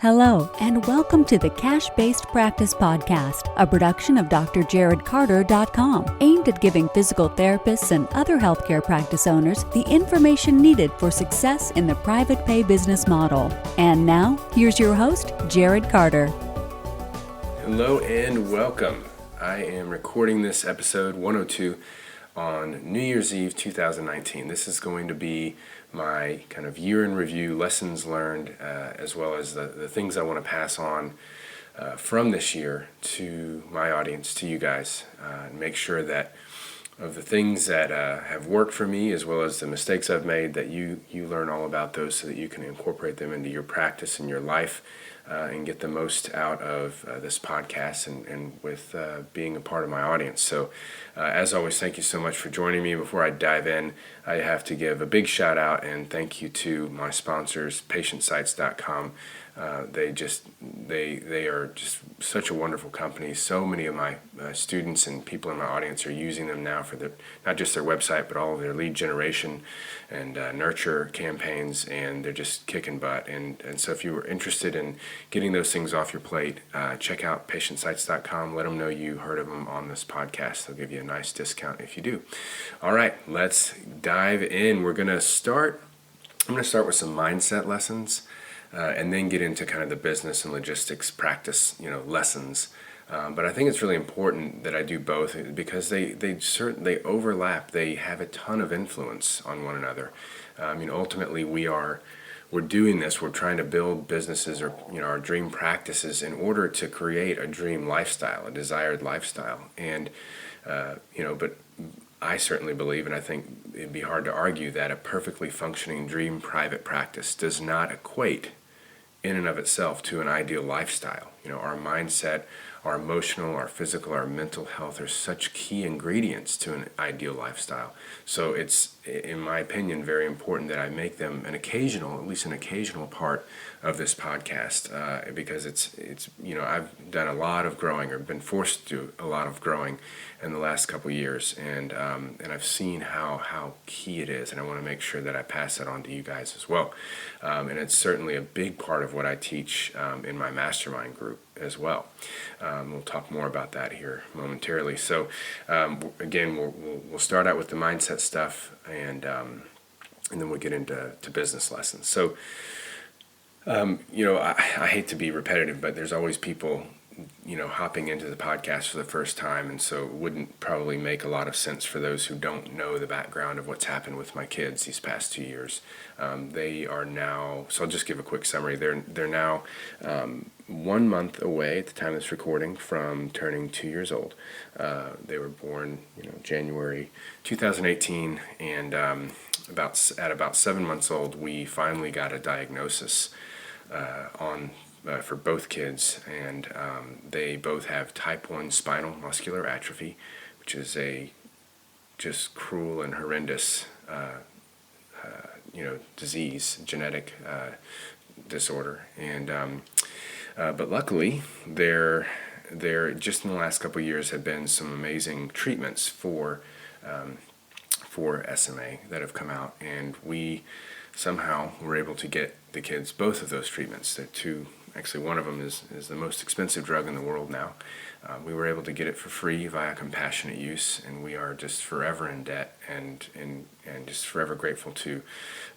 Hello, and welcome to the Cash-Based Practice Podcast, a production of drjarodcarter.com, aimed at giving physical therapists and other healthcare practice owners the information needed for success in the private pay business model. And now, here's your host, Jarod Carter. Hello and welcome. I am recording this episode 102 on New Year's Eve 2019. This is going to be my kind of year in review, lessons learned, as well as the things I want to pass on from this year to my audience, to you guys, and make sure that of the things that have worked for me, as well as the mistakes I've made, that you learn all about those so that you can incorporate them into your practice and your life and get the most out of this podcast and with being a part of my audience. So as always, thank you so much for joining me. Before I dive in, I have to give a big shout out and thank you to my sponsors, PatientSites.com. They are just such a wonderful company. So many of my students and people in my audience are using them now for not just their website, but all of their lead generation and nurture campaigns, and they're just kicking butt. And so if you were interested in getting those things off your plate, check out PatientSites.com. Let them know you heard of them on this podcast. They'll give you a nice discount if you do. All right, let's dive in. I'm going to start with some mindset lessons. And then get into kind of the business and logistics practice, lessons. But I think it's really important that I do both because they overlap. They have a ton of influence on one another. Ultimately, we're doing this. We're trying to build businesses or our dream practices in order to create a dream lifestyle, a desired lifestyle. And but I certainly believe, and I think it'd be hard to argue, that a perfectly functioning dream private practice does not equate in and of itself to an ideal lifestyle. Our mindset, our emotional, our physical, our mental health are such key ingredients to an ideal lifestyle. So it's, in my opinion, very important that I make them at least an occasional part of this podcast, because it's I've done a lot of growing, or been forced to do a lot of growing in the last couple of years, and I've seen how key it is, and I want to make sure that I pass that on to you guys as well. And it's certainly a big part of what I teach in my mastermind group as well. We'll talk more about that here momentarily. So again, we'll start out with the mindset stuff, and then we'll get into business lessons. So I hate to be repetitive, but there's always people hopping into the podcast for the first time, and so it wouldn't probably make a lot of sense for those who don't know the background of what's happened with my kids these past 2 years. They are now, so I'll just give a quick summary. They're now 1 month away at the time of this recording from turning 2 years old. They were born, January 2018, and at about 7 months old, we finally got a diagnosis for both kids, and they both have type 1 spinal muscular atrophy, which is a just cruel and horrendous disease, genetic disorder. And but luckily, there just in the last couple of years have been some amazing treatments for SMA that have come out, and we somehow were able to get the kids both of those treatments. Actually, one of them is the most expensive drug in the world now. We were able to get it for free via compassionate use, and we are just forever in debt and just forever grateful to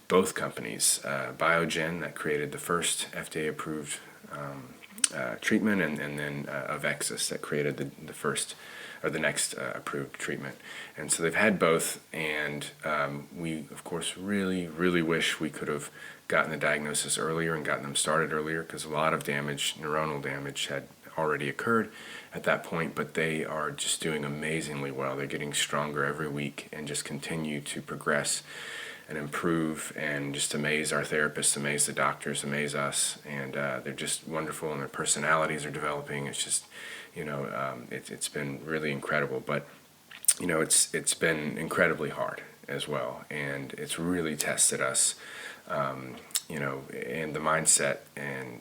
both companies. Biogen, that created the first FDA-approved treatment, and then Avexis, that created the first or the next approved treatment. And so they've had both, and we, of course, really, really wish we could have gotten the diagnosis earlier and gotten them started earlier, because a lot of neuronal damage had already occurred at that point, but they are just doing amazingly well. They're getting stronger every week and just continue to progress and improve and just amaze our therapists, amaze the doctors, amaze us, and they're just wonderful, and their personalities are developing. It's just, it's been really incredible, but it's been incredibly hard as well, and it's really tested us, and the mindset and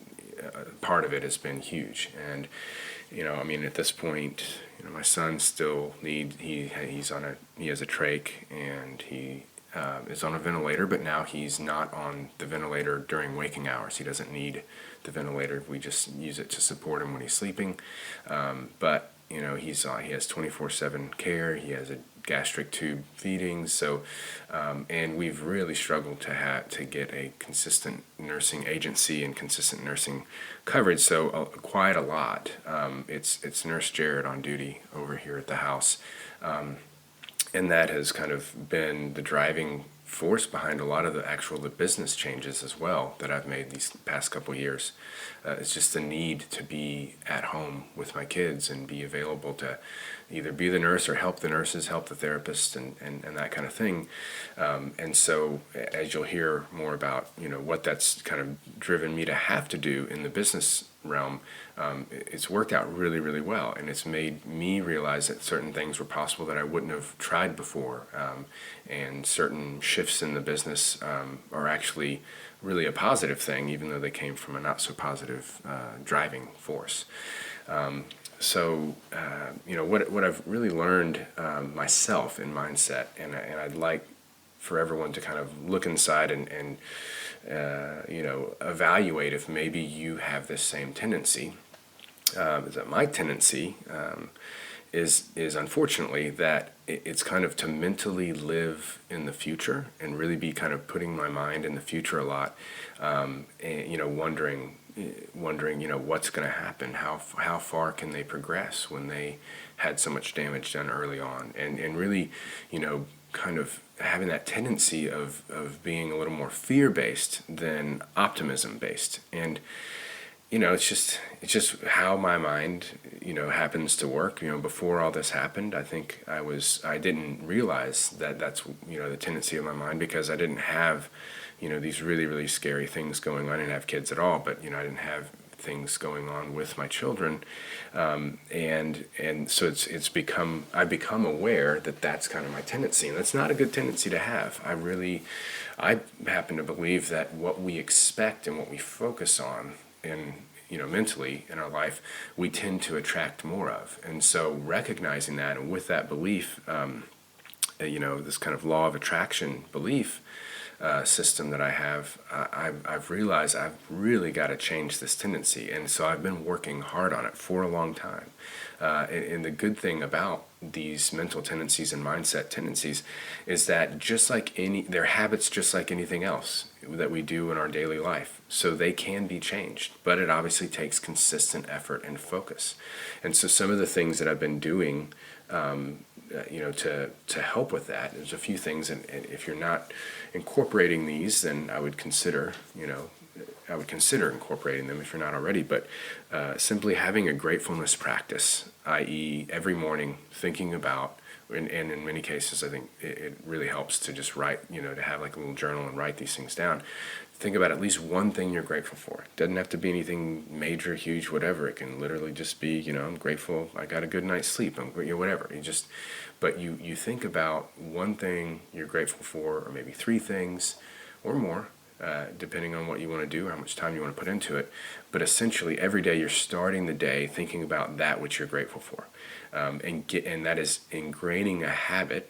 part of it has been huge. And at this point, my son still he has a trach, and he is on a ventilator, but now he's not on the ventilator during waking hours. He doesn't need the ventilator. We just use it to support him when he's sleeping. But he has 24/7 care. He has a gastric tube feeding. So, and we've really struggled to get a consistent nursing agency and consistent nursing coverage. So quite a lot. It's Nurse Jarod on duty over here at the house. And that has kind of been the driving force behind a lot of the business changes as well that I've made these past couple years. It's just the need to be at home with my kids and be available to either be the nurse or help the nurses, help the therapist, and that kind of thing. And so as you'll hear more about, what that's kind of driven me to have to do in the business realm, it's worked out really, really well. And it's made me realize that certain things were possible that I wouldn't have tried before. And certain shifts in the business are actually really a positive thing, even though they came from a not so positive driving force. What I've really learned myself in mindset, and I'd like for everyone to kind of look inside and evaluate if maybe you have this same tendency. Is that my tendency is unfortunately that it's kind of to mentally live in the future and really be kind of putting my mind in the future a lot, and wondering what's going to happen, how far can they progress when they had so much damage done early on, and really kind of having that tendency of being a little more fear-based than optimism-based. And it's just how my mind happens to work. Before all this happened, I think I didn't realize that that's the tendency of my mind, because I didn't have these really, really scary things going on. I didn't have kids at all, but I didn't have things going on with my children, and so I've become aware that that's kind of my tendency, and that's not a good tendency to have. I happen to believe that what we expect and what we focus on in mentally in our life, we tend to attract more of. And so recognizing that, and with that belief, this kind of law of attraction belief system that I have, I've realized I've really got to change this tendency. And so I've been working hard on it for a long time. And the good thing about these mental tendencies and mindset tendencies is that they're habits just like anything else that we do in our daily life. So they can be changed, but it obviously takes consistent effort and focus. And so some of the things that I've been doing to help with that, there's a few things, and if you're not incorporating these, then I would consider incorporating them if you're not already. But simply having a gratefulness practice, i.e. every morning thinking about, and in many cases I think it really helps to just write, to have like a little journal and write these things down. Think about at least one thing you're grateful for. It doesn't have to be anything major, huge, whatever. It can literally just be, I'm grateful I got a good night's sleep. Whatever. But you think about one thing you're grateful for, or maybe three things or more, depending on what you want to do, how much time you want to put into it. But essentially every day you're starting the day thinking about that which you're grateful for. And that is ingraining a habit,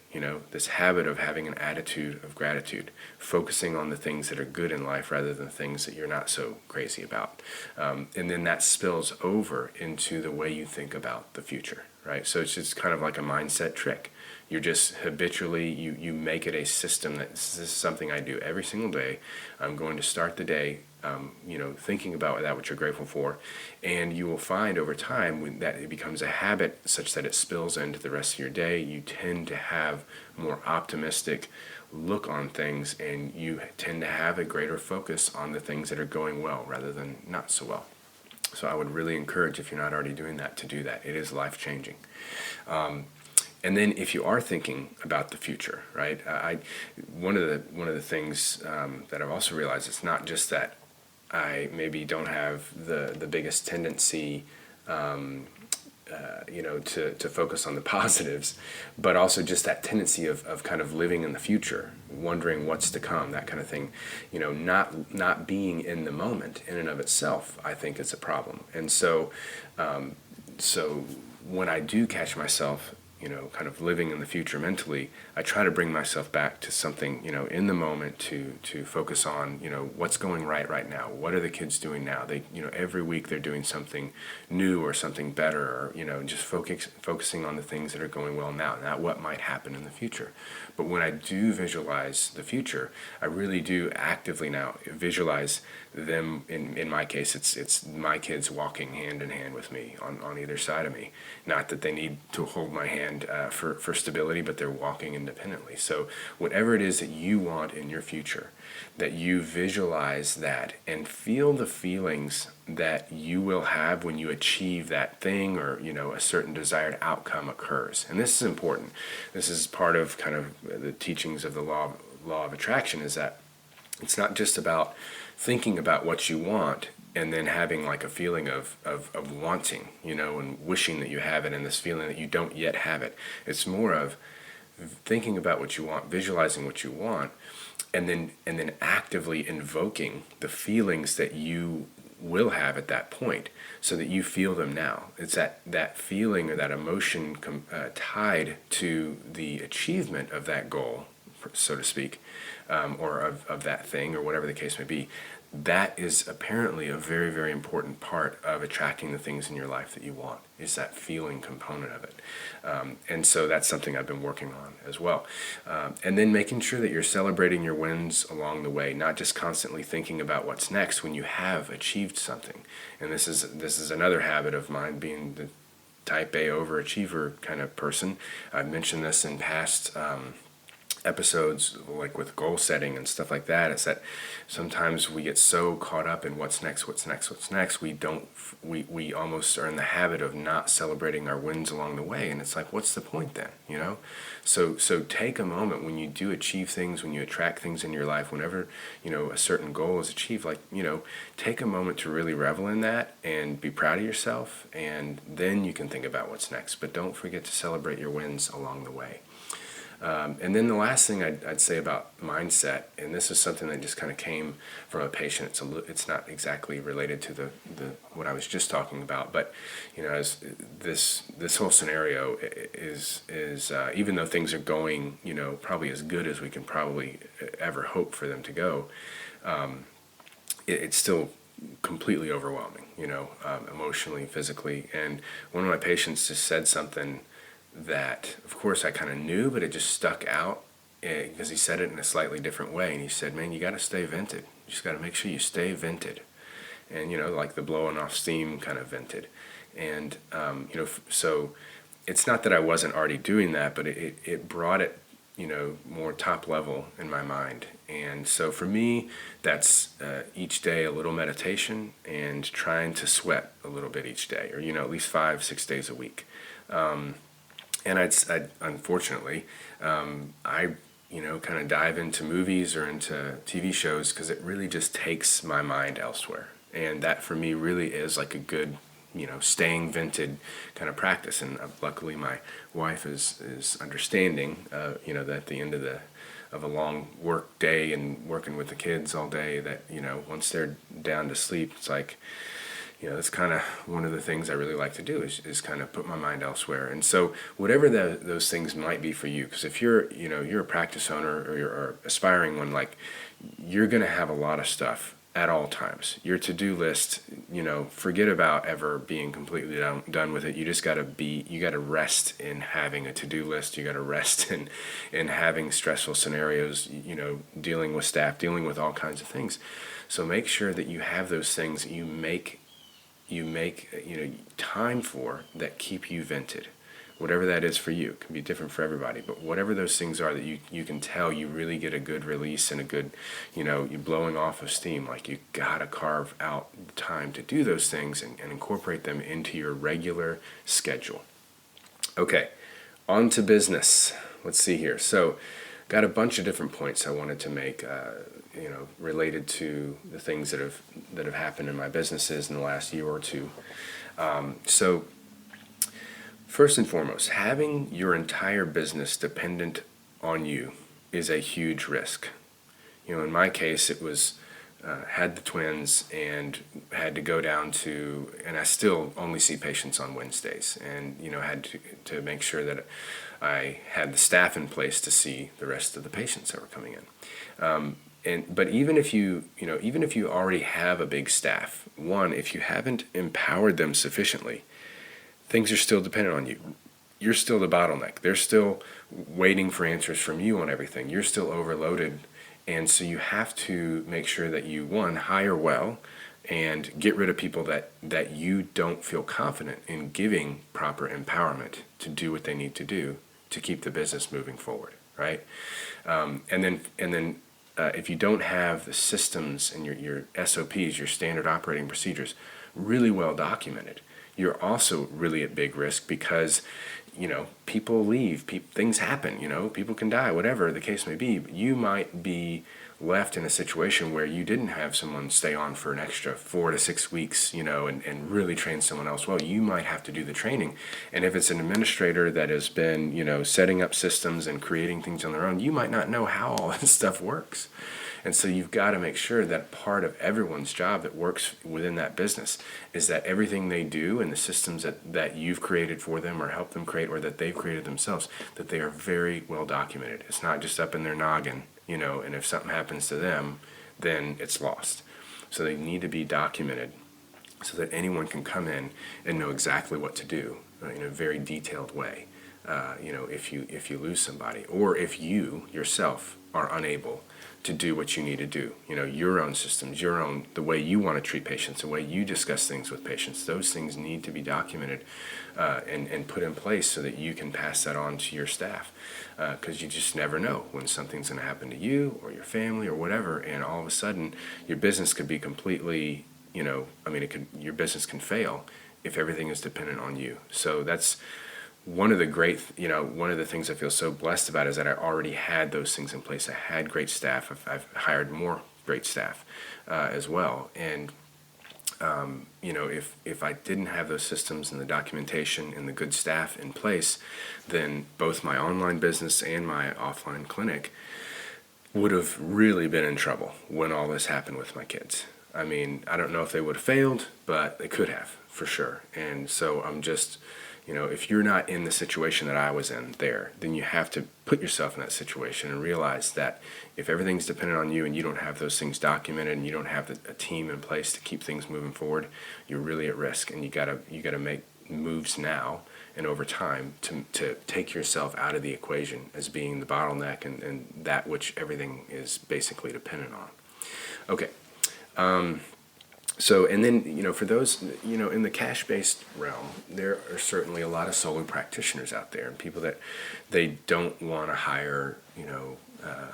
this habit of having an attitude of gratitude, focusing on the things that are good in life rather than things that you're not so crazy about. And then that spills over into the way you think about the future, right? So it's just kind of like a mindset trick. You're just habitually, you make it a system that this is something I do every single day. I'm going to start the day thinking about that which you're grateful for, and you will find over time when that it becomes a habit such that it spills into the rest of your day. You tend to have more optimistic look on things, and you tend to have a greater focus on the things that are going well rather than not so well. So I would really encourage, if you're not already doing that, to do that. It is life-changing. And then if you are thinking about the future, right? One of the things that I've also realized, it's not just that I maybe don't have the biggest tendency, to focus on the positives, but also just that tendency of kind of living in the future, wondering what's to come, that kind of thing. Not being in the moment in and of itself, I think is a problem. And so when I do catch myself, kind of living in the future mentally, I try to bring myself back to something, in the moment to focus on, what's going right now. What are the kids doing now? They, every week they're doing something new or something better, or, just focusing on the things that are going well now, not what might happen in the future. But when I do visualize the future, I really do actively now visualize them. In my case, it's my kids walking hand in hand with me on either side of me. Not that they need to hold my hand for stability, but they're walking independently. So whatever it is that you want in your future, that you visualize that and feel the feelings that you will have when you achieve that thing, or a certain desired outcome occurs. And this is important. This is part of kind of the teachings of the law of attraction, is that it's not just about thinking about what you want and then having like a feeling of wanting, and wishing that you have it, and this feeling that you don't yet have it. It's more of thinking about what you want, visualizing what you want, and then actively invoking the feelings that you will have at that point, so that you feel them now. It's that feeling or that emotion tied to the achievement of that goal, so to speak, or of that thing, or whatever the case may be. That is apparently a very, very important part of attracting the things in your life that you want, is that feeling component of it. And so that's something I've been working on as well. And then making sure that you're celebrating your wins along the way, not just constantly thinking about what's next when you have achieved something. And this is another habit of mine, being the type A overachiever kind of person. I've mentioned this in past episodes, like with goal setting and stuff like that, is that sometimes we get so caught up in what's next, we almost are in the habit of not celebrating our wins along the way. And it's like, what's the point then, So take a moment when you do achieve things, when you attract things in your life, whenever, a certain goal is achieved, take a moment to really revel in that and be proud of yourself, and then you can think about what's next. But don't forget to celebrate your wins along the way. And then the last thing I'd say about mindset, and this is something that just kind of came from a patient. It's not exactly related to the what I was just talking about, but as this whole scenario is even though things are going probably as good as we can probably ever hope for them to go, it's still completely overwhelming, emotionally, physically. And one of my patients just said something that, of course, I kind of knew, but it just stuck out because he said it in a slightly different way. And he said, man, you got to stay vented. You just got to make sure you stay vented. And, like the blowing off steam kind of vented. And, so it's not that I wasn't already doing that, but it brought it, more top level in my mind. And so for me, that's each day a little meditation and trying to sweat a little bit each day, or, at least 5-6 days a week. And I'd unfortunately, I kind of dive into movies or into TV shows because it really just takes my mind elsewhere. And that for me really is like a good, staying vented kind of practice. And luckily my wife is understanding, that at the end of a long work day and working with the kids all day, that, once they're down to sleep, it's like, that's kind of one of the things I really like to do is kind of put my mind elsewhere. And so whatever those things might be for you, because if you're a practice owner or you're aspiring one, like, you're going to have a lot of stuff at all times. Your to-do list, forget about ever being completely done with it. You just got to rest in having a to-do list. You got to rest in having stressful scenarios, dealing with staff, dealing with all kinds of things. So make sure that you have those things that you make time for, that keep you vented. Whatever that is for you, it can be different for everybody, but whatever those things are that you can tell you really get a good release and a good, you're blowing off of steam, like you gotta carve out time to do those things and incorporate them into your regular schedule. Okay, on to business. Let's see here. So got a bunch of different points I wanted to make, related to the things that have happened in my businesses in the last year or two. So first and foremost, having your entire business dependent on you is a huge risk. In my case, it was had the twins and had to go down to, and I still only see patients on Wednesdays, and had to make sure that I had the staff in place to see the rest of the patients that were coming in. But even if you already have a big staff, if you haven't empowered them sufficiently, things are still dependent on you. You're still the bottleneck. They're still waiting for answers from you on everything. You're still overloaded. And so you have to make sure that you, hire well and get rid of people that you don't feel confident in giving proper empowerment to do what they need to do to keep the business moving forward, right? And then if you don't have the systems and your SOPs, your standard operating procedures, really well documented, you're also really at big risk because people leave, things happen, people can die, whatever the case may be. But you might be left in a situation where you didn't have someone stay on for an extra 4 to 6 weeks, and really train someone else well. You might have to do the training. And if it's an administrator that has been, setting up systems and creating things on their own, you might not know how all this stuff works. And so you've got to make sure that part of everyone's job that works within that business is that everything they do and the systems that you've created for them or helped them create or that they've created themselves, that they are very well documented. It's not just up in their noggin, and if something happens to them, then it's lost. So they need to be documented so that anyone can come in and know exactly what to do in a very detailed way. If you lose somebody, or if you yourself are unable to do what you need to do, your own systems, the way you want to treat patients, the way you discuss things with patients, those things need to be documented and put in place so that you can pass that on to your staff, because you just never know when something's going to happen to you or your family or whatever, and all of a sudden your business could be completely, your business can fail if everything is dependent on you. So that's one of the things I feel so blessed about is that I already had those things in place. I had great staff. I've hired more great staff as well. And, if I didn't have those systems and the documentation and the good staff in place, then both my online business and my offline clinic would have really been in trouble when all this happened with my kids. I don't know if they would have failed, but they could have, for sure. And so I'm just... if you're not in the situation that I was in there, then you have to put yourself in that situation and realize that if everything's dependent on you and you don't have those things documented and you don't have a team in place to keep things moving forward, you're really at risk. And you gotta make moves now and over time to take yourself out of the equation as being the bottleneck and that which everything is basically dependent on. Okay. So, and then, for those, in the cash-based realm, there are certainly a lot of solo practitioners out there and people that they don't want to hire,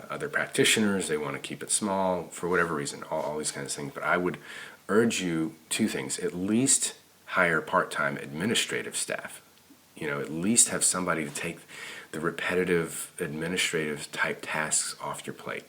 other practitioners. They want to keep it small for whatever reason, all these kinds of things. But I would urge you two things. At least hire part-time administrative staff. At least have somebody to take the repetitive administrative type tasks off your plate.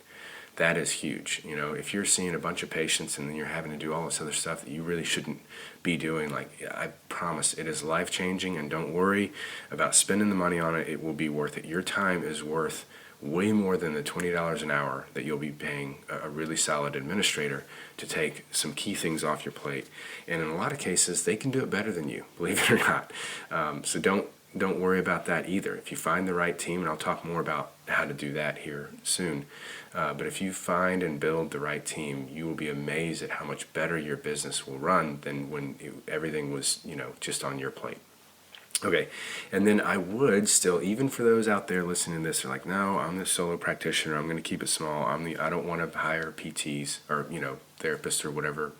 That is huge. If you're seeing a bunch of patients and then you're having to do all this other stuff that you really shouldn't be doing, I promise it is life-changing, and don't worry about spending the money on it. It will be worth it. Your time is worth way more than the $20 an hour that you'll be paying a really solid administrator to take some key things off your plate. And in a lot of cases, they can do it better than you, believe it or not. So don't worry about that either. If you find the right team, and I'll talk more about how to do that here soon, but if you find and build the right team, you will be amazed at how much better your business will run than when everything was, just on your plate. Okay, and then I would still, even for those out there listening to this, are like, no, I'm the solo practitioner, I'm going to keep it small, I don't want to hire PTs or, therapists or whatever,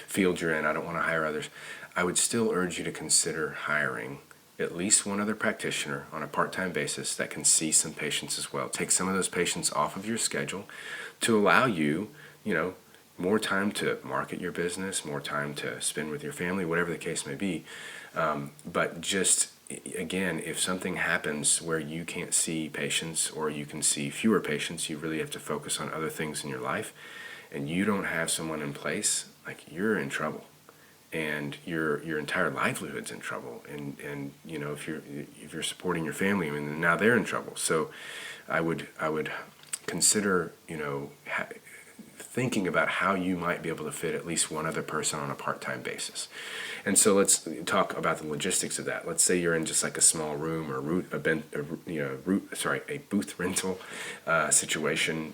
field you're in, I don't want to hire others. I would still urge you to consider hiring at least one other practitioner on a part-time basis that can see some patients as well. Take some of those patients off of your schedule to allow you, more time to market your business, more time to spend with your family, whatever the case may be. But just, again, if something happens where you can't see patients or you can see fewer patients, you really have to focus on other things in your life, and you don't have someone in place, you're in trouble. And your entire livelihood's in trouble, and if you're supporting your family, now they're in trouble. So I would consider thinking about how you might be able to fit at least one other person on a part-time basis. And so let's talk about the logistics of that. Let's say you're in just like a small room or a booth rental situation,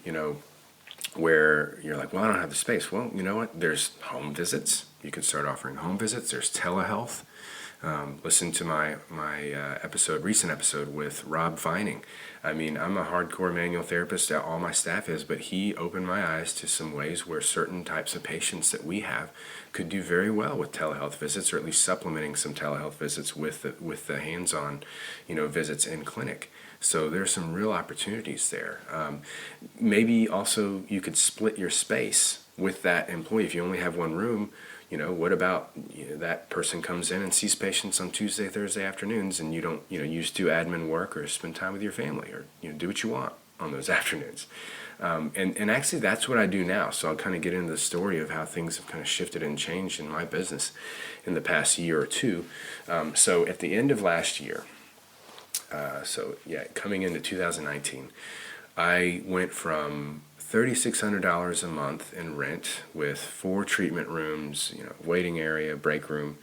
where you're like, well, I don't have the space. Well, you know what? There's home visits. You can start offering home visits. There's telehealth. Listen to my recent episode with Rob Vining. I mean, I'm a hardcore manual therapist, all my staff is, but he opened my eyes to some ways where certain types of patients that we have could do very well with telehealth visits, or at least supplementing some telehealth visits with the hands-on, visits in clinic. So there's some real opportunities there. Maybe also you could split your space with that employee. If you only have one room, what about that person comes in and sees patients on Tuesday, Thursday afternoons, and you don't, you just do admin work or spend time with your family, or do what you want on those afternoons. And actually that's what I do now. So I'll kind of get into the story of how things have kind of shifted and changed in my business in the past year or two. So at the end of last year, coming into 2019, I went from $3,600 a month in rent with 4 treatment rooms, waiting area, break room,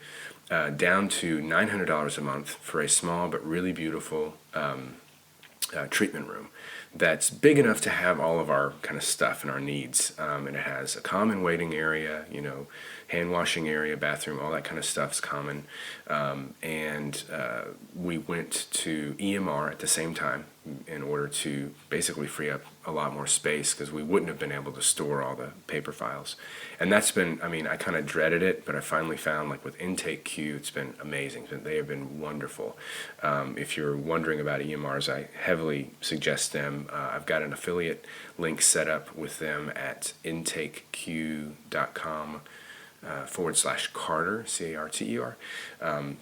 down to $900 a month for a small but really beautiful treatment room that's big enough to have all of our kind of stuff and our needs. And it has a common waiting area, hand washing area, bathroom, all that kind of stuff's common. And we went to EMR at the same time in order to basically free up a lot more space, because we wouldn't have been able to store all the paper files. And that's been, I kind of dreaded it, but I finally found, like with Intake Q, it's been amazing. They have been wonderful. If you're wondering about EMRs, I heavily suggest them. I've got an affiliate link set up with them at intakeq.com /Carter, CARTER.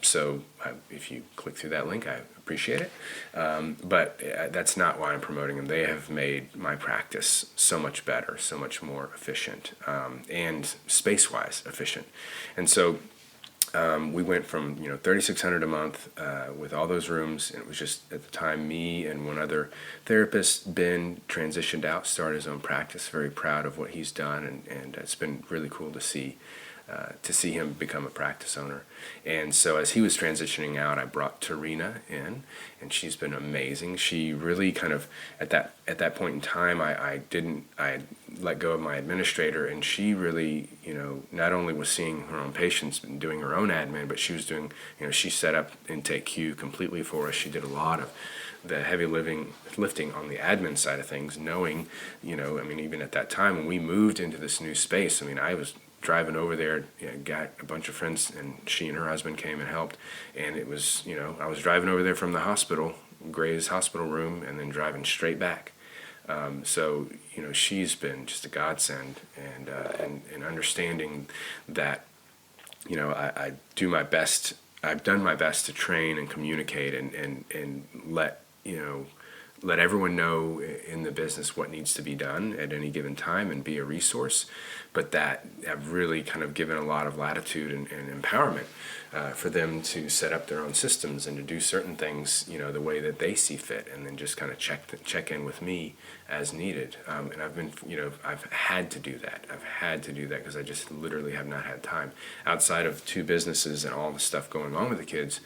So if you click through that link, I appreciate it. But that's not why I'm promoting them. They have made my practice so much better, so much more efficient, and space-wise efficient. And so we went from $3,600 a month with all those rooms, and it was just at the time me and one other therapist. Ben transitioned out, started his own practice. Very proud of what he's done, and it's been really cool to see him become a practice owner. And so as he was transitioning out, I brought Tarina in, and she's been amazing. She really kind of, at that point in time, I let go of my administrator, and she really, not only was seeing her own patients and doing her own admin, but she was doing, she set up Intake Q completely for us. She did a lot of the heavy lifting on the admin side of things, knowing, even at that time when we moved into this new space, I was driving over there, got a bunch of friends, and she and her husband came and helped. And it was, I was driving over there from the hospital, Gray's hospital room, and then driving straight back. So she's been just a godsend, and understanding that, I do my best. I've done my best to train and communicate and let everyone know in the business what needs to be done at any given time and be a resource, but that have really kind of given a lot of latitude and empowerment for them to set up their own systems and to do certain things, the way that they see fit, and then just kind of check in with me as needed. And I've been, I've had to do that. I've had to do that because I just literally have not had time. Outside of 2 businesses and all the stuff going on with the kids,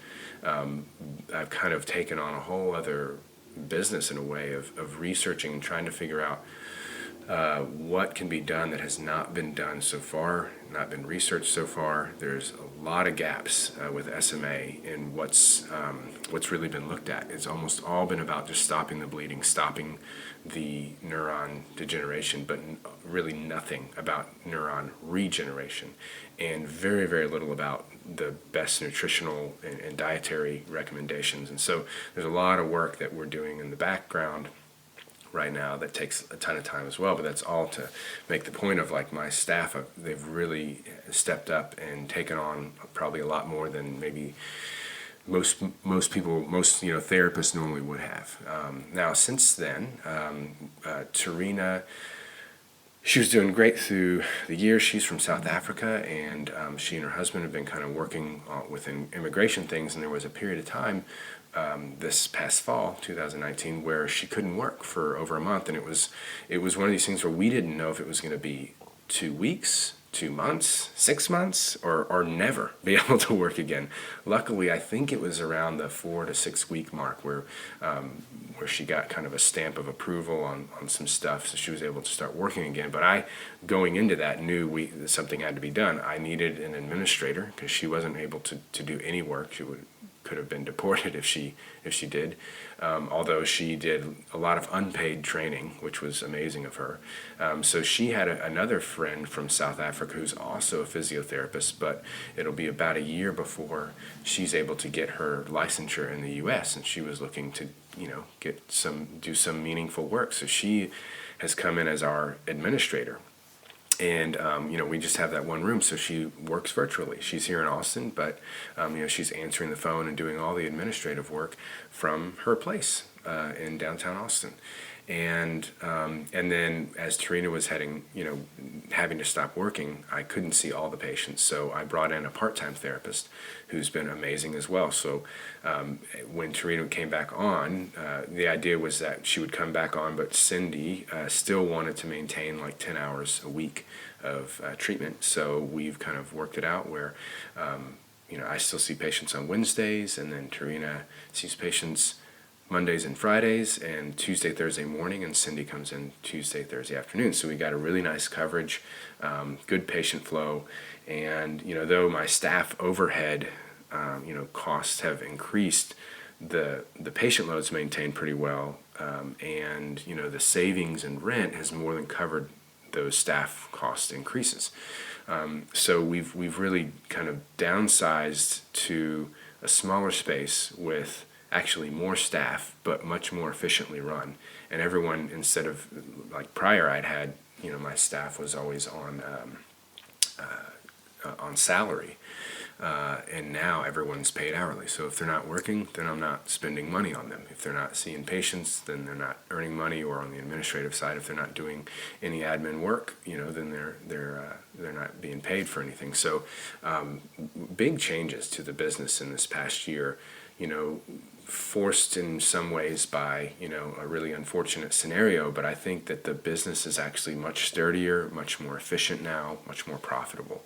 I've kind of taken on a whole other business in a way of researching and trying to figure out what can be done that has not been done so far, not been researched so far. There's a lot of gaps with SMA in what's really been looked at. It's almost all been about just stopping the bleeding, stopping the neuron degeneration, but really nothing about neuron regeneration, and very, very little about the best nutritional and dietary recommendations. And so there's a lot of work that we're doing in the background right now that takes a ton of time as well, but that's all to make the point of, like, my staff, they've really stepped up and taken on probably a lot more than maybe most people, therapists normally would have. Now, since then, Tarina, she was doing great through the year. She's from South Africa, and she and her husband have been kind of working within immigration things, and there was a period of time this past fall, 2019, where she couldn't work for over a month, and it was one of these things where we didn't know if it was going to be 2 weeks, 2 months, 6 months, or never be able to work again. Luckily, I think it was around the 4 to 6 week mark where she got kind of a stamp of approval on some stuff, so she was able to start working again. But I, going into that, knew something had to be done. I needed an administrator because she wasn't able to do any work. She could have been deported if she did. Although she did a lot of unpaid training, which was amazing of her. So she had another friend from South Africa who's also a physiotherapist, but it'll be about a year before she's able to get her licensure in the U.S., and she was looking to, do some meaningful work. So she has come in as our administrator. And, we just have that one room, so she works virtually. She's here in Austin, but, she's answering the phone and doing all the administrative work from her place in downtown Austin. And then as Tarina was having to stop working, I couldn't see all the patients, so I brought in a part-time therapist who's been amazing as well. So when Tarina came back on, the idea was that she would come back on, but Cindy still wanted to maintain like 10 hours a week of treatment. So we've kind of worked it out where, I still see patients on Wednesdays, and then Tarina sees patients Mondays and Fridays, and Tuesday, Thursday morning, and Cindy comes in Tuesday, Thursday afternoon. So we got a really nice coverage, good patient flow, and though my staff overhead, costs have increased, the patient loads maintained pretty well, and the savings in rent has more than covered those staff cost increases. So we've really kind of downsized to a smaller space with actually more staff, but much more efficiently run. And everyone, instead of like prior, I'd had, my staff was always on salary, and now everyone's paid hourly. So if they're not working, then I'm not spending money on them. If they're not seeing patients, then they're not earning money. Or on the administrative side, if they're not doing any admin work, then they're not being paid for anything. So big changes to the business in this past year. Forced in some ways by, a really unfortunate scenario, but I think that the business is actually much sturdier, much more efficient now, much more profitable.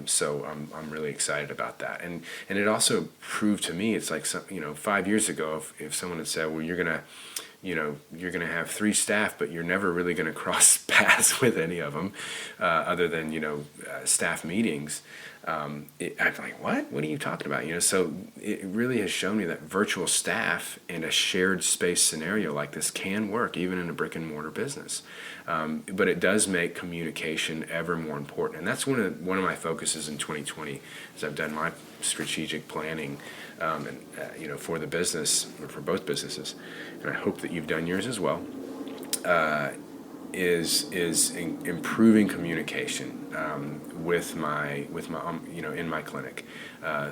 So I'm really excited about that. And it also proved to me, it's like, 5 years ago, if someone had said, well, you're going to have 3 staff, but you're never really going to cross paths with any of them, other than, staff meetings. I'm like, what are you talking about? So it really has shown me that virtual staff and a shared space scenario like this can work even in a brick and mortar business. But it does make communication ever more important. And that's one of my focuses in 2020 as I've done my strategic planning, for the business, or for both businesses. And I hope that you've done yours as well. Is improving communication with my in my clinic.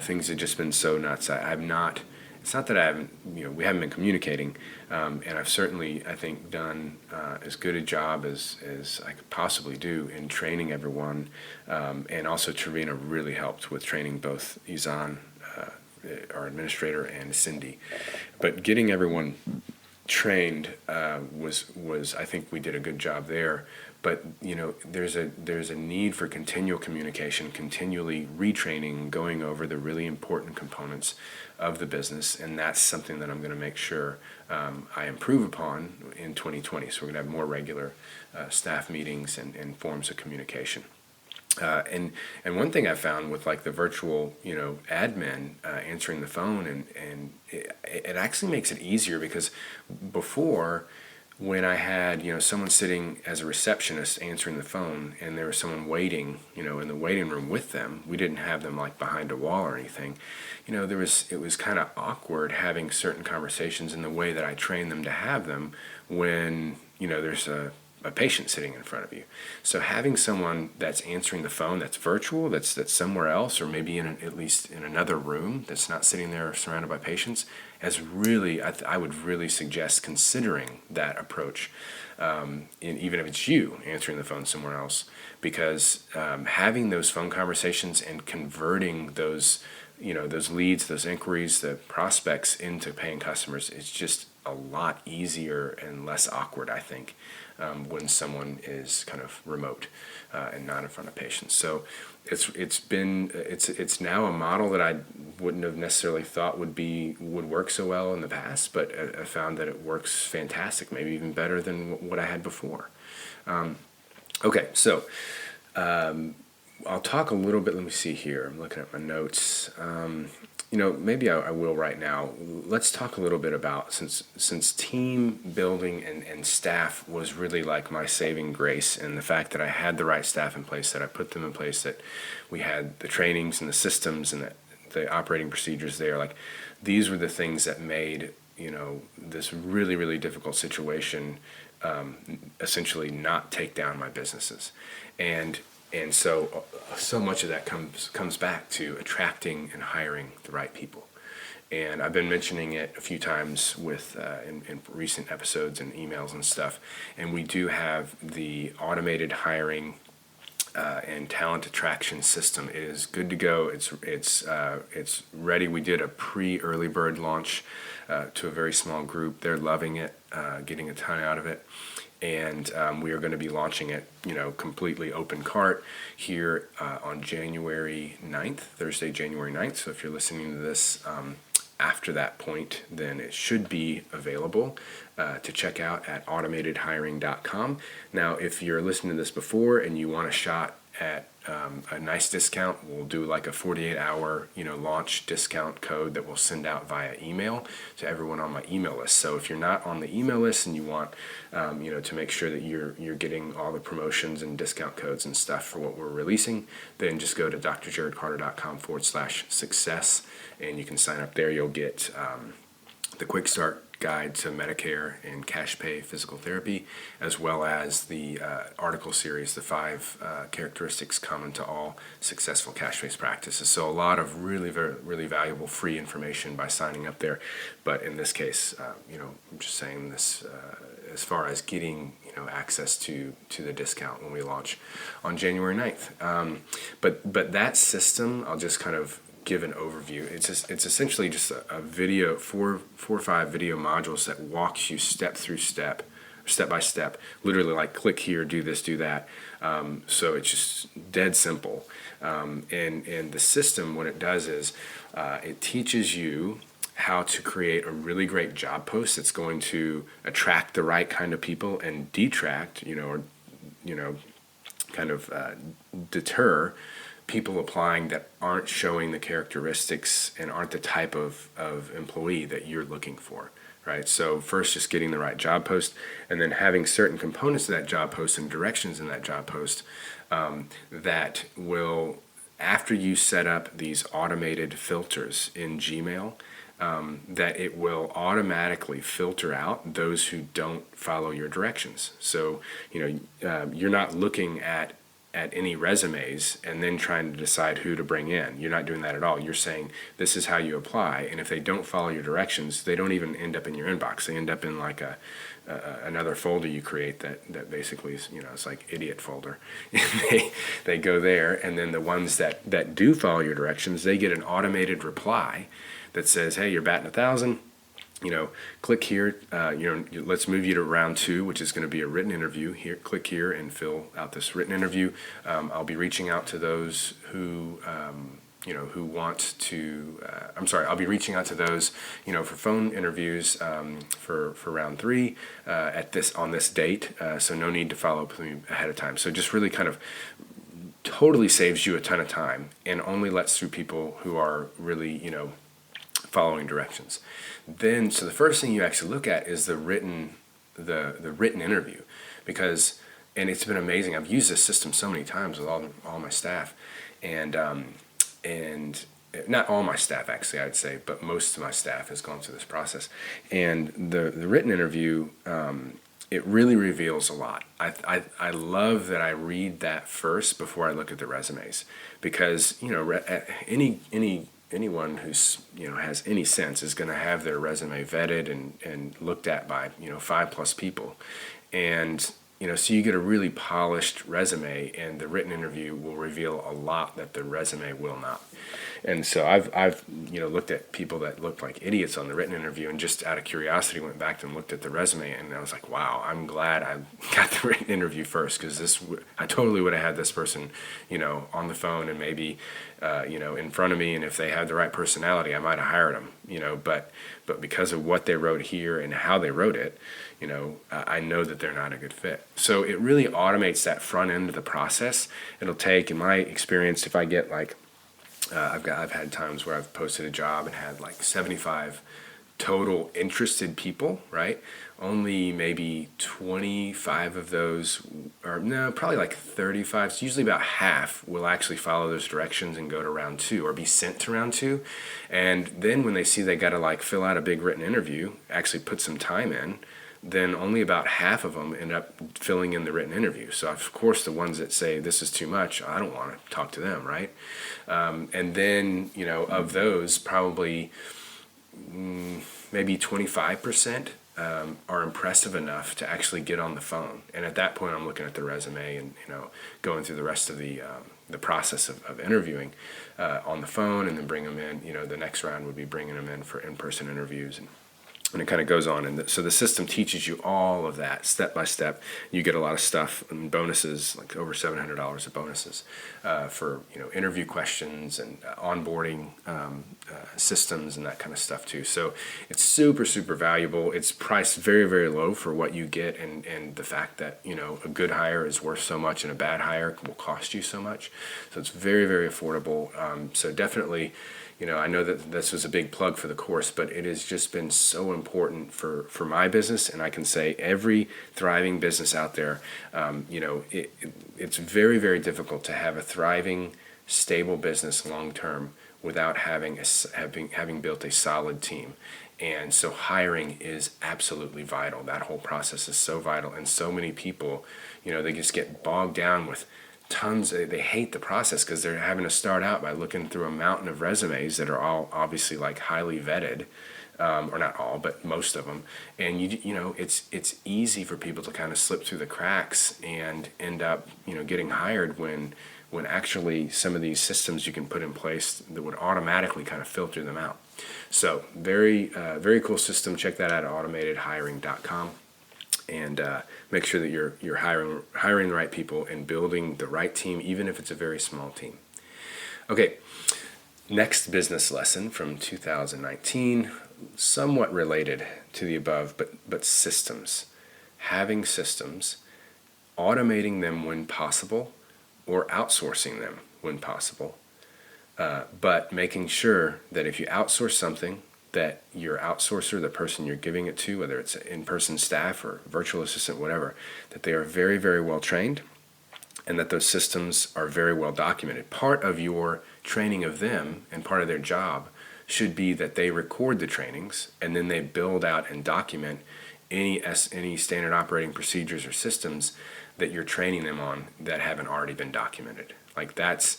Things have just been so nuts. It's not that I haven't, we haven't been communicating, and I've certainly, I think, done as good a job as I could possibly do in training everyone, and also Tarina really helped with training both Izan, our administrator, and Cindy. But getting everyone trained was I think we did a good job there. But there's a need for continual communication, continually retraining, going over the really important components of the business, and that's something that I'm going to make sure I improve upon in 2020. So we're going to have more regular staff meetings and forms of communication. And one thing I found with like the virtual, admin answering the phone, and it actually makes it easier, because before, when I had, someone sitting as a receptionist answering the phone, and there was someone waiting, in the waiting room with them, we didn't have them like behind a wall or anything. It was kind of awkward having certain conversations in the way that I trained them to have them when, there's a patient sitting in front of you. So having someone that's answering the phone that's virtual, that's somewhere else, or maybe at least in another room, that's not sitting there surrounded by patients, as really, I would really suggest considering that approach, even if it's you answering the phone somewhere else, because having those phone conversations and converting those leads, those inquiries, the prospects into paying customers is just a lot easier and less awkward, I think. when someone is kind of remote and not in front of patients. So it's now a model that I wouldn't have necessarily thought would work so well in the past, but I found that it works fantastic, maybe even better than what I had before. Okay, so I'll talk a little bit. Let me see here. I'm looking at my notes. Maybe I will right now. Let's talk a little bit about, since team building and staff was really like my saving grace, and the fact that I had the right staff in place, that I put them in place, that we had the trainings and the systems and the operating procedures there. Like, these were the things that made, this really, really difficult situation essentially not take down my businesses. And so much of that comes back to attracting and hiring the right people. And I've been mentioning it a few times in recent episodes and emails and stuff. And we do have the automated hiring and talent attraction system. It is good to go. It's ready. We did a pre-early bird launch to a very small group. They're loving it, getting a ton out of it. And we are going to be launching it, completely open cart here on January 9th, Thursday, January 9th. So if you're listening to this after that point, then it should be available to check out at automatedhiring.com. Now, if you're listening to this before and you want a shot at a nice discount, we'll do like a 48-hour, launch discount code that we'll send out via email to everyone on my email list. So if you're not on the email list and you want, to make sure that you're getting all the promotions and discount codes and stuff for what we're releasing, then just go to drjarodcarter.com/success, and you can sign up there. You'll get the quick start guide to Medicare and cash pay physical therapy, as well as the article series, the 5 characteristics common to all successful cash-based practices. So a lot of really, very, really valuable free information by signing up there. But in this case, I'm just saying this as far as getting access to the discount when we launch on January 9th. But that system, I'll just kind of give an overview. It's essentially just a video, four or five video modules that walks you step by step, literally like click here, do this, do that. So it's just dead simple. And the system, what it does is it teaches you how to create a really great job post that's going to attract the right kind of people and detract, deter people applying that aren't showing the characteristics and aren't the type of employee that you're looking for, right? So first, just getting the right job post, and then having certain components of that job post and directions in that job post that will, after you set up these automated filters in Gmail, that it will automatically filter out those who don't follow your directions. So, you're not looking at any resumes and then trying to decide who to bring in. You're not doing that at all. You're saying this is how you apply, and if they don't follow your directions, they don't even end up in your inbox. They end up in like another folder you create that basically is, it's like idiot folder. they go there, and then the ones that do follow your directions, they get an automated reply that says, hey, you're batting 1,000. Click here, let's move you to round 2, which is going to be a written interview. Here, click here and fill out this written interview. I'll be reaching out to those who want to, I'll be reaching out to those, for phone interviews for round 3 on this date. So no need to follow up with me ahead of time. So just really kind of totally saves you a ton of time and only lets through people who are really, following directions. Then, so the first thing you actually look at is the written interview, and it's been amazing. I've used this system so many times with all my staff, and not all my staff actually, I'd say, but most of my staff has gone through this process. And the written interview, it really reveals a lot. I love that I read that first before I look at the resumes, because anyone who's has any sense is going to have their resume vetted and looked at by 5+ people, and so you get a really polished resume, and the written interview will reveal a lot that the resume will not. And so I've looked at people that looked like idiots on the written interview, and just out of curiosity went back and looked at the resume, and I was like, wow, I'm glad I got the written interview first, because I totally would have had this person, on the phone and maybe, in front of me, and if they had the right personality, I might have hired them, but because of what they wrote here and how they wrote it, I know that they're not a good fit. So it really automates that front end of the process. It'll take, in my experience, if I get like, I've had times where I've posted a job and had like 75 total interested people, right? Only maybe 25 of those, or no, probably like 35. So usually about half will actually follow those directions and go to round 2 or be sent to round 2. And then when they see they got to like fill out a big written interview, actually put some time in, then only about half of them end up filling in the written interview. So of course the ones that say this is too much, I don't want to talk to them, right? And then, of those, probably maybe 25% are impressive enough to actually get on the phone. And at that point, I'm looking at the resume and, going through the rest of the process of interviewing on the phone, and then bring them in. The next round would be bringing them in for in-person interviews, and it kind of goes on. And so the system teaches you all of that step by step. You get a lot of stuff and bonuses, like over $700 of bonuses for interview questions and onboarding systems and that kind of stuff too. So it's super, super valuable. It's priced very, very low for what you get, and the fact that a good hire is worth so much and a bad hire will cost you so much. So it's very, very affordable. So definitely, I know that this was a big plug for the course, but it has just been so important for my business, and I can say every thriving business out there. It's very, very difficult to have a thriving, stable business long term without having built a solid team. And so hiring is absolutely vital. That whole process is so vital, and so many people, they just get bogged down with they hate the process because they're having to start out by looking through a mountain of resumes that are all obviously like highly vetted, or not all, but most of them. And it's easy for people to kind of slip through the cracks and end up getting hired when actually some of these systems you can put in place that would automatically kind of filter them out. So very very cool system. Check that out at automatedhiring.com. And make sure that you're hiring the right people and building the right team, even if it's a very small team. Okay, next business lesson from 2019, somewhat related to the above, but systems. Having systems, automating them when possible, or outsourcing them when possible, but making sure that if you outsource something, that your outsourcer, the person you're giving it to, whether it's in-person staff or virtual assistant, whatever, that they are very, very well trained, and that those systems are very well documented. Part of your training of them and part of their job should be that they record the trainings, and then they build out and document any standard operating procedures or systems that you're training them on that haven't already been documented. Like that's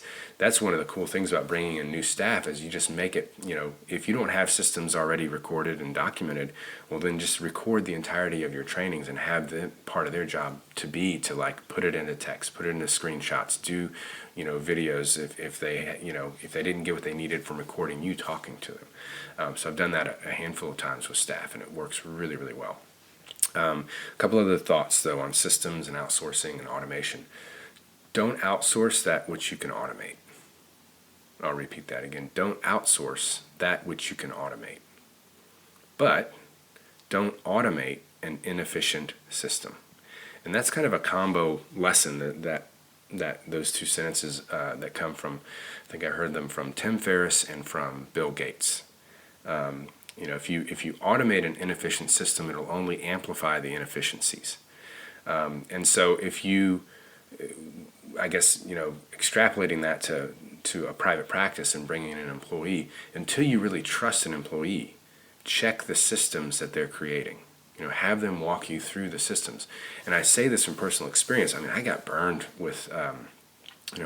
one of the cool things about bringing in new staff, is you just make it, if you don't have systems already recorded and documented, well then just record the entirety of your trainings and have the part of their job to like put it into text, put it into screenshots, do videos if they didn't get what they needed from recording you talking to them. So I've done that a handful of times with staff, and it works really, really well. A couple other thoughts though on systems and outsourcing and automation. Don't outsource that which you can automate. I'll repeat that again. Don't outsource that which you can automate. But don't automate an inefficient system. And that's kind of a combo lesson that those two sentences that come from, I think I heard them from Tim Ferriss and from Bill Gates. If you automate an inefficient system, it'll only amplify the inefficiencies. And so if you, I guess, extrapolating that to a private practice and bringing in an employee, until you really trust an employee, check the systems that they're creating. Have them walk you through the systems. And I say this from personal experience. I mean, I got burned with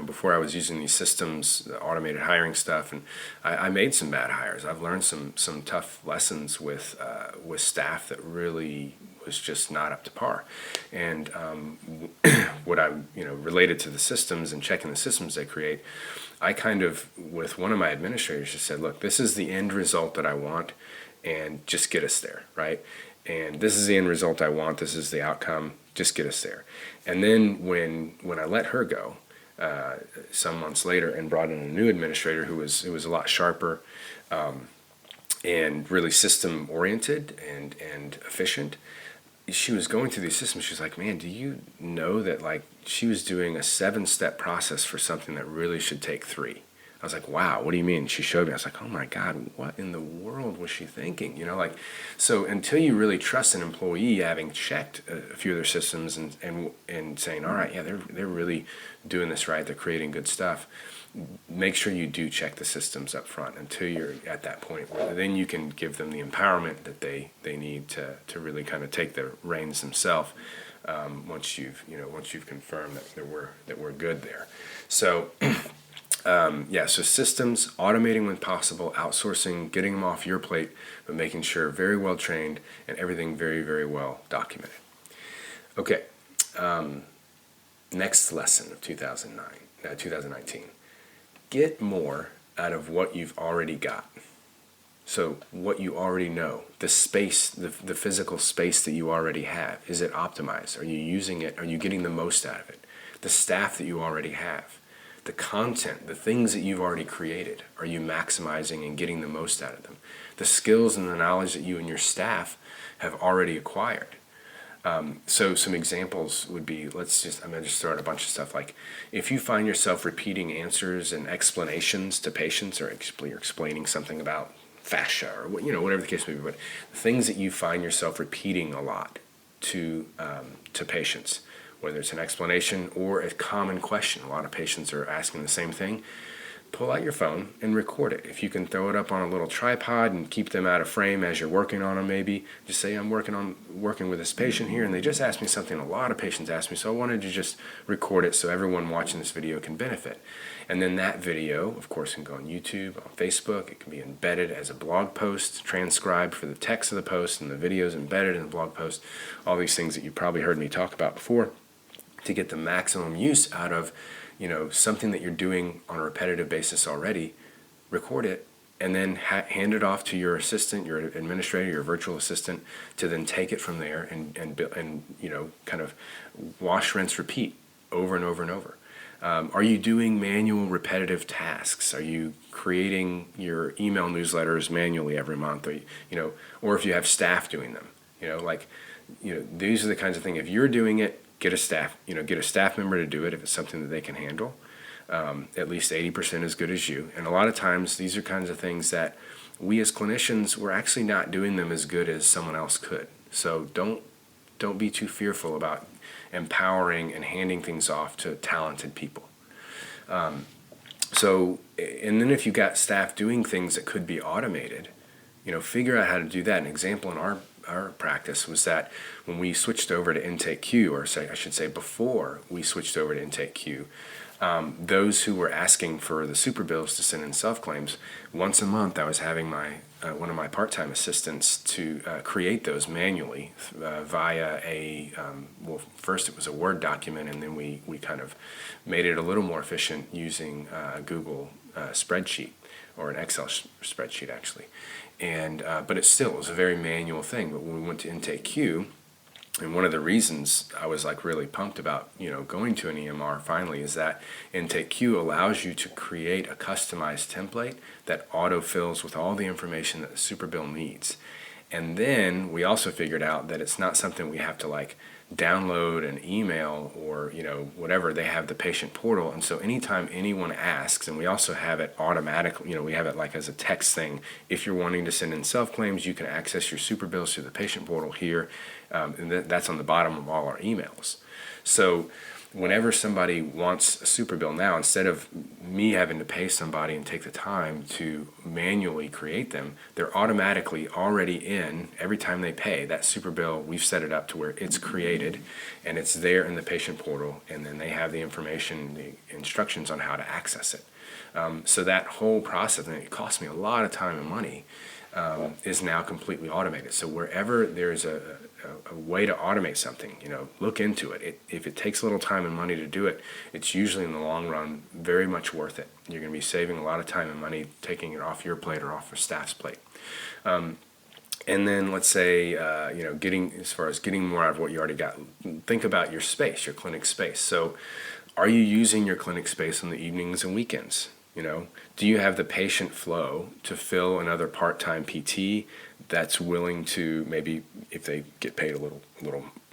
before I was using these systems, the automated hiring stuff, and I made some bad hires. I've learned some tough lessons with staff that really was just not up to par. And what I related to the systems and checking the systems they create, I kind of, with one of my administrators, just said, look, this is the end result that I want, and just get us there, right? And this is the end result I want. This is the outcome. Just get us there. And then when I let her go, some months later, and brought in a new administrator who was a lot sharper, and really system oriented and efficient. She was going through these systems. She was like, man, do you know that, like, she was doing a 7-step process for something that really should take 3? I was like, wow, what do you mean? She showed me. I was like, oh my God, what in the world was she thinking? So until you really trust an employee, having checked a few of their systems and saying, all right, yeah, they're really doing this right, they're creating good stuff, make sure you do check the systems up front until you're at that point where then you can give them the empowerment that they need to really kind of take the reins themselves, once you've confirmed that we're good there. So so systems, automating when possible, outsourcing, getting them off your plate, but making sure very well trained and everything very, very well documented. Okay, next lesson of 2019. Get more out of what you've already got. So what you already know, the space, the physical space that you already have, is it optimized? Are you using it? Are you getting the most out of it? The staff that you already have, the content, the things that you've already created, are you maximizing and getting the most out of them? The skills and the knowledge that you and your staff have already acquired. So some examples would be, I'm going to just throw out a bunch of stuff. Like, if you find yourself repeating answers and explanations to patients, or you're explaining something about fascia, or whatever the case may be, but the things that you find yourself repeating a lot to patients, whether it's an explanation or a common question. A lot of patients are asking the same thing. Pull out your phone and record it. If you can throw it up on a little tripod and keep them out of frame as you're working on them, maybe just say, I'm working with this patient here, and they just asked me something a lot of patients ask me, so I wanted to just record it so everyone watching this video can benefit. And then that video, of course, can go on YouTube, on Facebook. It can be embedded as a blog post, transcribed for the text of the post, and the videos embedded in the blog post. All these things that you probably heard me talk about before, to get the maximum use out of something that you're doing on a repetitive basis already. Record it, and then hand it off to your assistant, your administrator, your virtual assistant, to then take it from there and kind of wash, rinse, repeat over and over and over. Are you doing manual repetitive tasks? Are you creating your email newsletters manually every month? Or if you have staff doing them, these are the kinds of things. If you're doing it, get a staff member to do it if it's something that they can handle. At least 80% as good as you. And a lot of times these are kinds of things that we as clinicians, we're actually not doing them as good as someone else could. So don't be too fearful about empowering and handing things off to talented people. And then if you've got staff doing things that could be automated, figure out how to do that. An example in our practice was that when we switched over to Intake Q, I should say before we switched over to Intake Q, those who were asking for the super bills to send in self-claims, once a month I was having one of my part-time assistants to create those manually via first it was a Word document, and then we kind of made it a little more efficient using a Google spreadsheet, or an Excel spreadsheet actually. But it still was a very manual thing. But when we went to Intake Q, and one of the reasons I was really pumped about going to an EMR finally is that Intake Q allows you to create a customized template that autofills with all the information that the super bill needs. And then we also figured out that it's not something we have to download an email or whatever. They have the patient portal, and so anytime anyone asks, and we also have it automatically, we have it as a text thing. If you're wanting to send in self-claims, you can access your super bills through the patient portal here, and that's on the bottom of all our emails. So whenever somebody wants a super bill now, instead of me having to pay somebody and take the time to manually create them, they're automatically already in every time they pay. That super bill, we've set it up to where it's created and it's there in the patient portal, and then they have the information, the instructions on how to access it. So that whole process, and it cost me a lot of time and money, is now completely automated. So wherever there's a way to automate something, look into it. If it takes a little time and money to do it, it's usually in the long run very much worth it. You're going to be saving a lot of time and money taking it off your plate or off your staff's plate. And then let's say, getting more out of what you already got, think about your space, your clinic space. So are you using your clinic space on the evenings and weekends? Do you have the patient flow to fill another part-time PT that's willing to, maybe if they get paid a little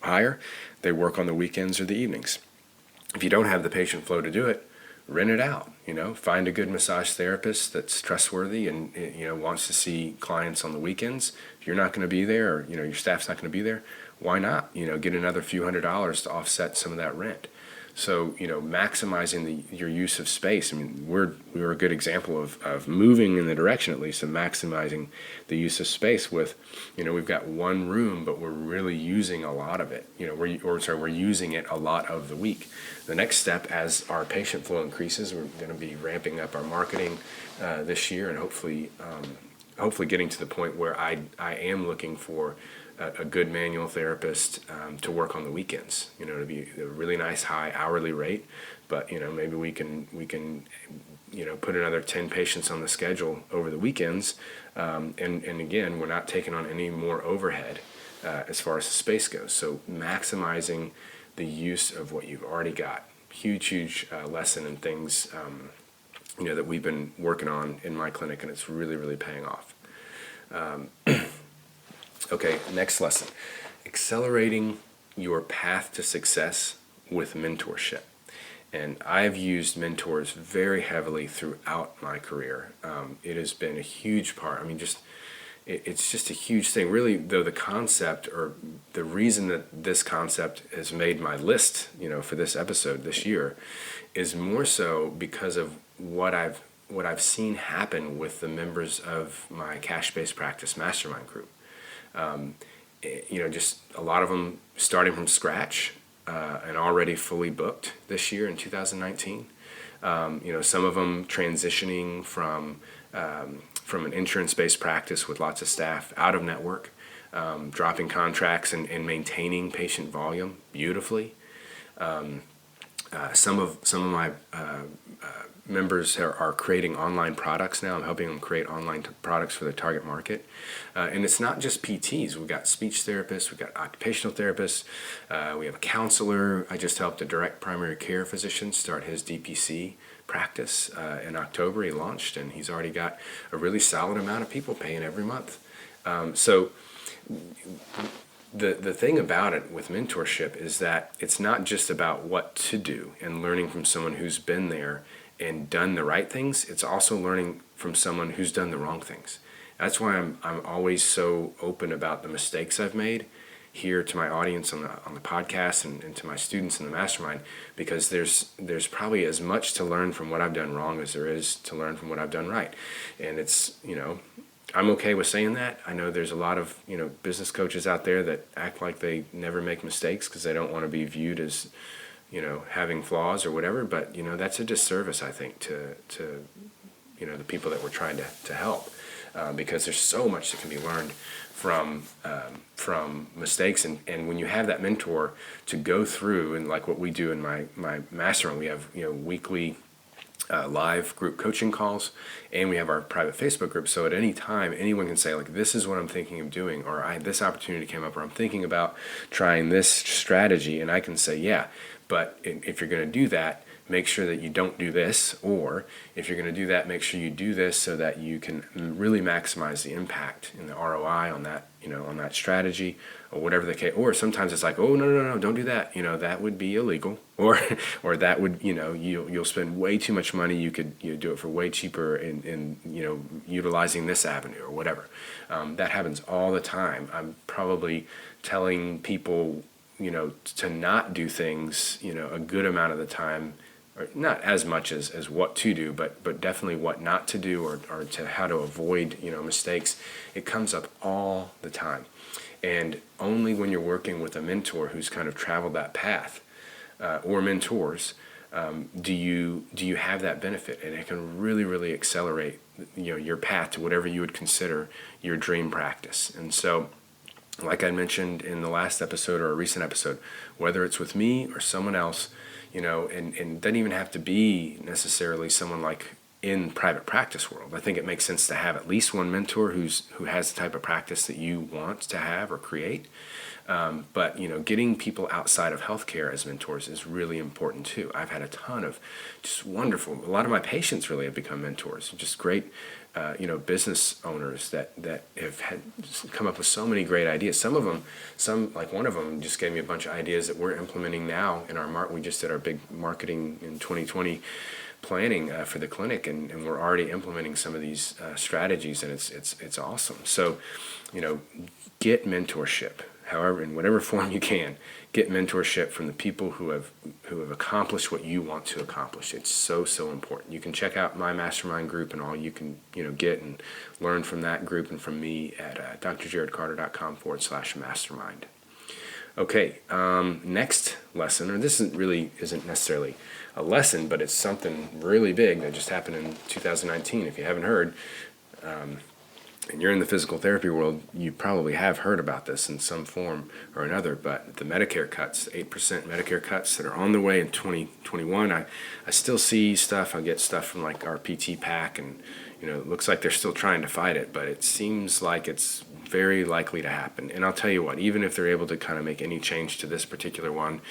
higher, they work on the weekends or the evenings? If you don't have the patient flow to do it, rent it out. Find a good massage therapist that's trustworthy and wants to see clients on the weekends. If you're not going to be there, or your staff's not going to be there, why not get another few $100s to offset some of that rent? So, maximizing your use of space. I mean, we're a good example of moving in the direction, at least, of maximizing the use of space with, we've got one room, but we're really using a lot of it. We're using it a lot of the week. The next step, as our patient flow increases, we're going to be ramping up our marketing this year, and hopefully getting to the point where I am looking for a good manual therapist to work on the weekends, to be a really nice high hourly rate, but maybe we can put another 10 patients on the schedule over the weekends, and again, we're not taking on any more overhead as far as the space goes. So maximizing the use of what you've already got, huge lesson and things that we've been working on in my clinic, and it's really paying off. Okay, next lesson. Accelerating your path to success with mentorship. And I've used mentors very heavily throughout my career. It has been a huge part. I mean, it's just a huge thing. Really, though, the concept, or the reason that this concept has made my list, for this episode this year, is more so because of what I've seen happen with the members of my cash-based practice mastermind group. Just a lot of them starting from scratch and already fully booked this year in 2019. Some of them transitioning from an insurance-based practice with lots of staff out of network, dropping contracts and maintaining patient volume beautifully. Some of my members are creating online products now. I'm helping them create online products for the target market. And it's not just PTs. We've got speech therapists, we've got occupational therapists, we have a counselor. I just helped a direct primary care physician start his DPC practice in October. He launched, and he's already got a really solid amount of people paying every month. So the thing about it with mentorship is that it's not just about what to do and learning from someone who's been there and done the right things. It's also learning from someone who's done the wrong things. That's why I'm always so open about the mistakes I've made here to my audience on the podcast and to my students in the mastermind, because there's probably as much to learn from what I've done wrong as there is to learn from what I've done right. And it's, I'm okay with saying that. I know there's a lot of, business coaches out there that act like they never make mistakes because they don't want to be viewed as, having flaws or whatever. But, that's a disservice, I think, to the people that we're trying to help, because there's so much that can be learned from mistakes. And when you have that mentor to go through, and like what we do in my mastermind, we have, weekly live group coaching calls, and we have our private Facebook group. So at any time, anyone can say, like, this is what I'm thinking of doing, or this opportunity came up, or I'm thinking about trying this strategy. And I can say, yeah, but if you're going to do that, make sure that you don't do this, or if you're going to do that, make sure you do this so that you can really maximize the impact and the ROI on that, on that strategy, or whatever the case. Or sometimes it's like, oh, no, don't do that. That would be illegal, or that would, you'll spend way too much money. You could do it for way cheaper in utilizing this avenue or whatever. That happens all the time. I'm probably telling people to not do things, a good amount of the time, or not as much as what to do, but definitely what not to do, or to how to avoid, mistakes. It comes up all the time. And only when you're working with a mentor who's kind of traveled that path, or mentors, do you have that benefit, and it can really, really accelerate your path to whatever you would consider your dream practice. And so, like I mentioned in the last episode or a recent episode, whether it's with me or someone else, and it doesn't even have to be necessarily someone like in private practice world. I think it makes sense to have at least one mentor who has the type of practice that you want to have or create. But getting people outside of healthcare as mentors is really important too. I've had a ton of just wonderful. A lot of my patients really have become mentors. Just great, business owners that have come up with so many great ideas. Some like one of them just gave me a bunch of ideas that we're implementing now in our we just did our big marketing in 2020 planning for the clinic, and we're already implementing some of these strategies, and it's awesome. So, get mentorship. However, in whatever form you can, get mentorship from the people who have accomplished what you want to accomplish. It's so important. You can check out my mastermind group and all you can get and learn from that group and from me at drjarodcarter.com/mastermind. Okay, next lesson, or this isn't necessarily a lesson, but it's something really big that just happened in 2019. If you haven't heard, and you're in the physical therapy world, you probably have heard about this in some form or another, but the Medicare cuts, 8% Medicare cuts that are on the way in 2021, I still see stuff. I get stuff from like our PT PAC, and it looks like they're still trying to fight it, but it seems like it's very likely to happen. And I'll tell you what, even if they're able to kind of make any change to this particular one,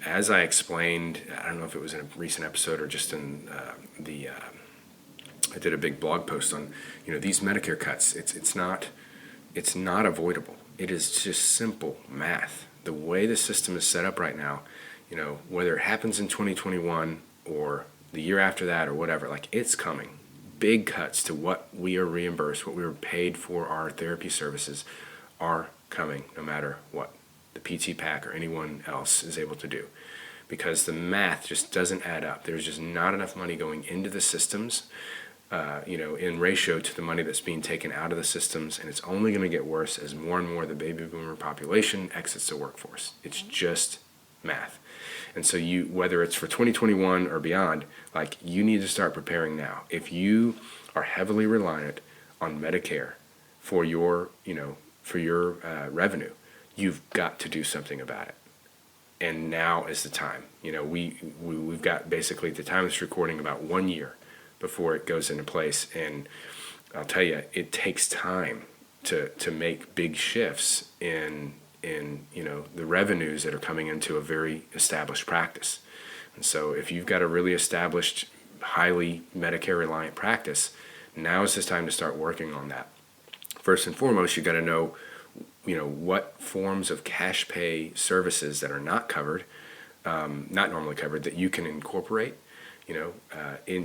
as I explained, I don't know if it was in a recent episode or just in I did a big blog post on, these Medicare cuts. It's not avoidable. It is just simple math. The way the system is set up right now, whether it happens in 2021 or the year after that or whatever, like it's coming. Big cuts to what we are reimbursed, what we were paid for our therapy services are coming no matter what the PT PAC or anyone else is able to do, because the math just doesn't add up. There's just not enough money going into the systems, in ratio to the money that's being taken out of the systems, and it's only going to get worse as more and more of the baby boomer population exits the workforce. It's just math. And so whether it's for 2021 or beyond, like you need to start preparing now. If you are heavily reliant on Medicare for your revenue, you've got to do something about it. And now is the time. We've got basically at the time of this recording about 1 year before it goes into place, and I'll tell you, it takes time to make big shifts in the revenues that are coming into a very established practice. And so if you've got a really established, highly Medicare reliant practice, now is the time to start working on that. First and foremost, you got to know what forms of cash pay services that are not covered, not normally covered, that you can incorporate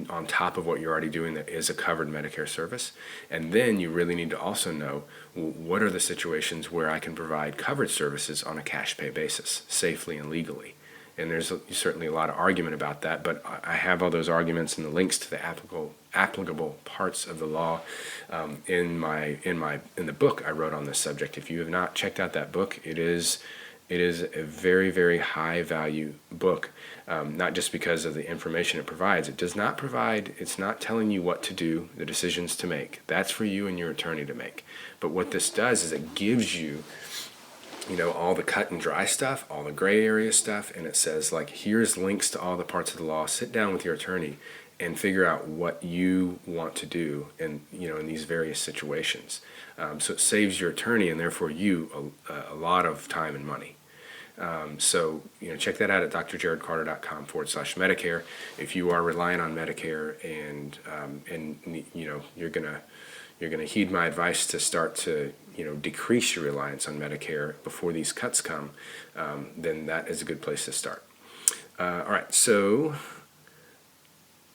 on top of what you're already doing that is a covered Medicare service. And then you really need to also know what are the situations where I can provide covered services on a cash pay basis, safely and legally. And there's certainly a lot of argument about that, but I have all those arguments and the links to the applicable parts of the law in the book I wrote on this subject. If you have not checked out that book, it is a very, very high value book, not just because of the information it provides. It's not telling you what to do, the decisions to make. That's for you and your attorney to make. But what this does is it gives you, all the cut and dry stuff, all the gray area stuff, and it says, like, here's links to all the parts of the law. Sit down with your attorney and figure out what you want to do in these various situations. So it saves your attorney and therefore you a lot of time and money. So check that out at drjarodcarter.com/Medicare. If you are relying on Medicare and you're gonna heed my advice to start to decrease your reliance on Medicare before these cuts come, then that is a good place to start. All right, so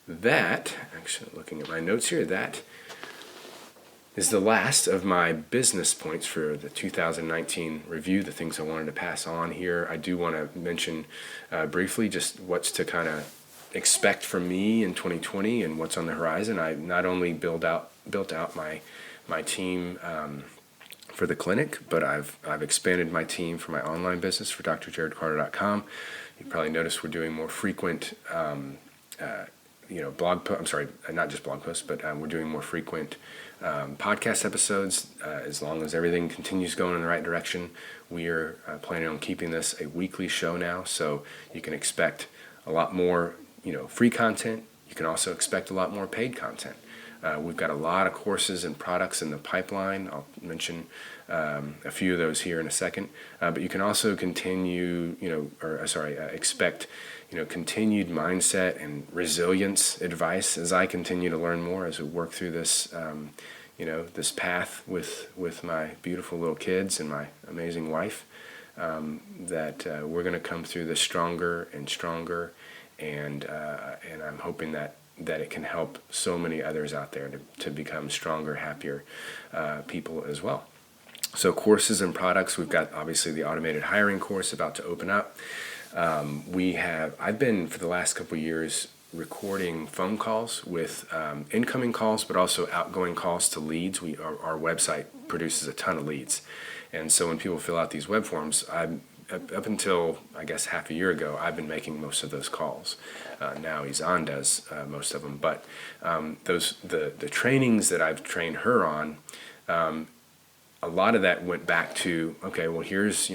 that, actually looking at my notes here, that is the last of my business points for the 2019 review, the things I wanted to pass on here. I do want to mention briefly just what's to kind of expect from me in 2020 and what's on the horizon. I not only built out my team for the clinic, but I've expanded my team for my online business for drjarodcarter.com. You probably noticed we're doing more frequent not just blog posts, but we're doing more frequent podcast episodes. As long as everything continues going in the right direction, we are planning on keeping this a weekly show now, so you can expect a lot more, free content. You can also expect a lot more paid content. We've got a lot of courses and products in the pipeline. I'll mention a few of those here in a second. But you can also expect, continued mindset and resilience advice as I continue to learn more as we work through this, this path with my beautiful little kids and my amazing wife. That we're going to come through this stronger and stronger, and I'm hoping that it can help so many others out there to become stronger, happier people as well. So courses and products, we've got obviously the automated hiring course about to open up. I've been for the last couple of years recording phone calls with incoming calls, but also outgoing calls to leads. Our website produces a ton of leads. And so when people fill out these web forms, up until, I guess, half a year ago, I've been making most of those calls. Now Izan does most of them. But the trainings that I've trained her on, a lot of that went back to, okay, well, here's,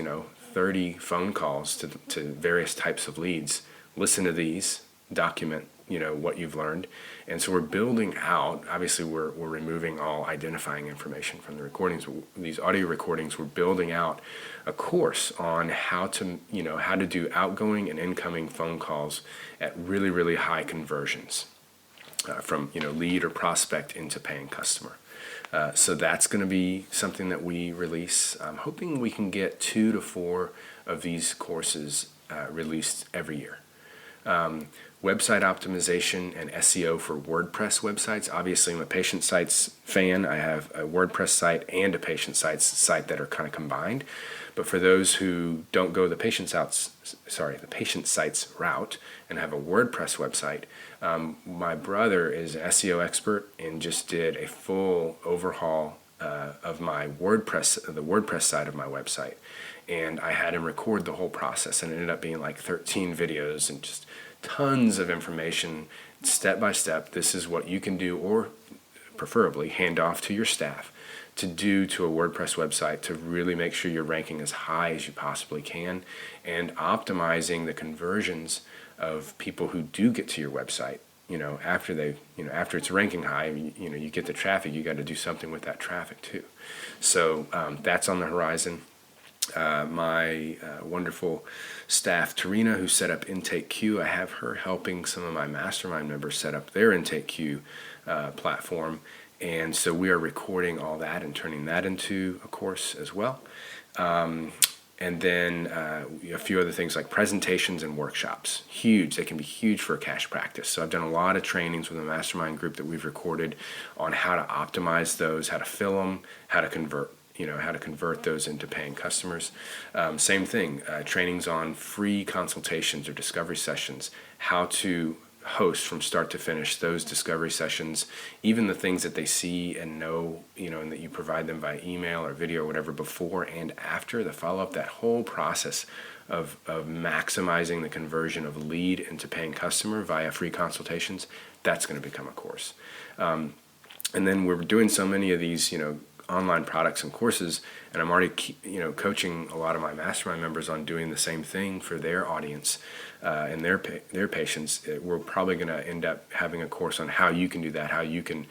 30 phone calls to various types of leads. Listen to these, document, what you've learned. And so we're building out, obviously we're removing all identifying information from the recordings. These audio recordings, we're building out a course on how to do outgoing and incoming phone calls at really, really high conversions from, lead or prospect into paying customer. So that's going to be something that we release. I'm hoping we can get 2 to 4 of these courses released every year. Website optimization and SEO for WordPress websites. Obviously, I'm a Patient Sites fan. I have a WordPress site and a Patient Sites site that are kind of combined. But for those who don't go the Patient Sites route and have a WordPress website, my brother is an SEO expert and just did a full overhaul of my the WordPress side of my website. And I had him record the whole process, and it ended up being like 13 videos and just tons of information, step by step. This is what you can do, or preferably hand off to your staff to do to a WordPress website to really make sure you're ranking as high as you possibly can, and optimizing the conversions of people who do get to your website. After it's ranking high, you get the traffic, you got to do something with that traffic too. So that's on the horizon. My wonderful staff, Tarina, who set up Intake Queue, I have her helping some of my mastermind members set up their Intake Queue platform. And so we are recording all that and turning that into a course as well. And then a few other things like presentations and workshops. Huge. They can be huge for a cash practice. So I've done a lot of trainings with a mastermind group that we've recorded on how to optimize those, how to fill them, how to convert those into paying customers. Same thing, trainings on free consultations or discovery sessions, how to host from start to finish those discovery sessions, even the things that they see and know, and that you provide them by email or video or whatever before and after, the follow-up, that whole process of maximizing the conversion of lead into paying customer via free consultations, that's going to become a course. And then we're doing so many of these, online products and courses, and I'm already coaching a lot of my mastermind members on doing the same thing for their audience and their patients. We're probably going to end up having a course on how you can do that, how you can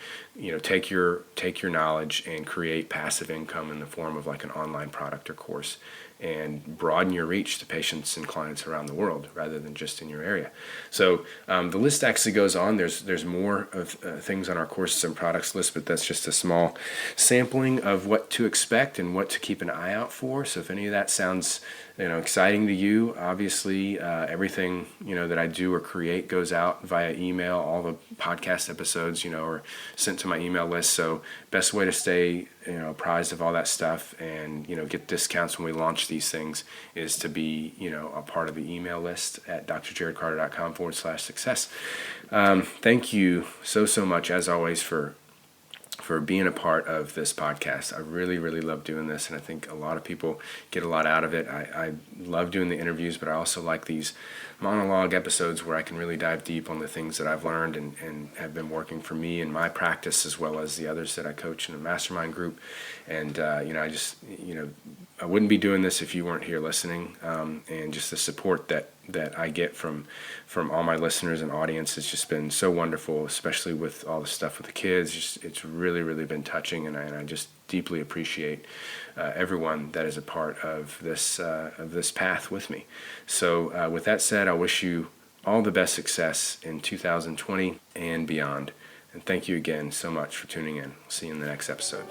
take your knowledge and create passive income in the form of like an online product or course, and broaden your reach to patients and clients around the world rather than just in your area. So the list actually goes on. There's more of things on our courses and products list, but that's just a small sampling of what to expect and what to keep an eye out for. So if any of that sounds exciting to you. Obviously, everything, that I do or create goes out via email. All the podcast episodes, are sent to my email list. So best way to stay, apprised of all that stuff and, get discounts when we launch these things is to be, a part of the email list at drjarodcarter.com/success. Thank you so much, as always, for being a part of this podcast. I really, really love doing this, and I think a lot of people get a lot out of it. I love doing the interviews, but I also like these monologue episodes where I can really dive deep on the things that I've learned and have been working for me in my practice, as well as the others that I coach in a mastermind group. And, I wouldn't be doing this if you weren't here listening, and just the support that I get from all my listeners and audience has just been so wonderful, especially with all the stuff with the kids. It's really, really been touching, and I just deeply appreciate everyone that is a part of this path with me. So with that said, I wish you all the best success in 2020 and beyond. And thank you again so much for tuning in. See you in the next episode.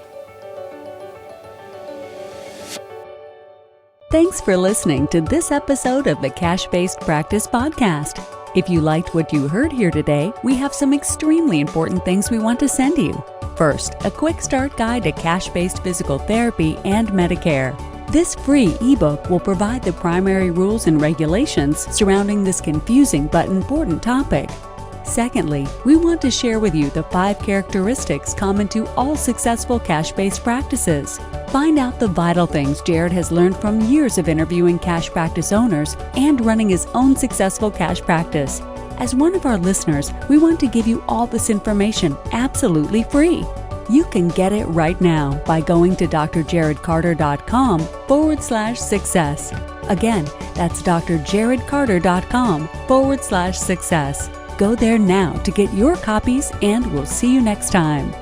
Thanks for listening to this episode of the Cash-Based Practice Podcast. If you liked what you heard here today, we have some extremely important things we want to send you. First, a quick start guide to cash-based physical therapy and Medicare. This free ebook will provide the primary rules and regulations surrounding this confusing but important topic. Secondly, we want to share with you the 5 characteristics common to all successful cash-based practices. Find out the vital things Jarod has learned from years of interviewing cash practice owners and running his own successful cash practice. As one of our listeners, we want to give you all this information absolutely free. You can get it right now by going to drjarodcarter.com/success. Again, that's drjarodcarter.com/success. Go there now to get your copies, and we'll see you next time.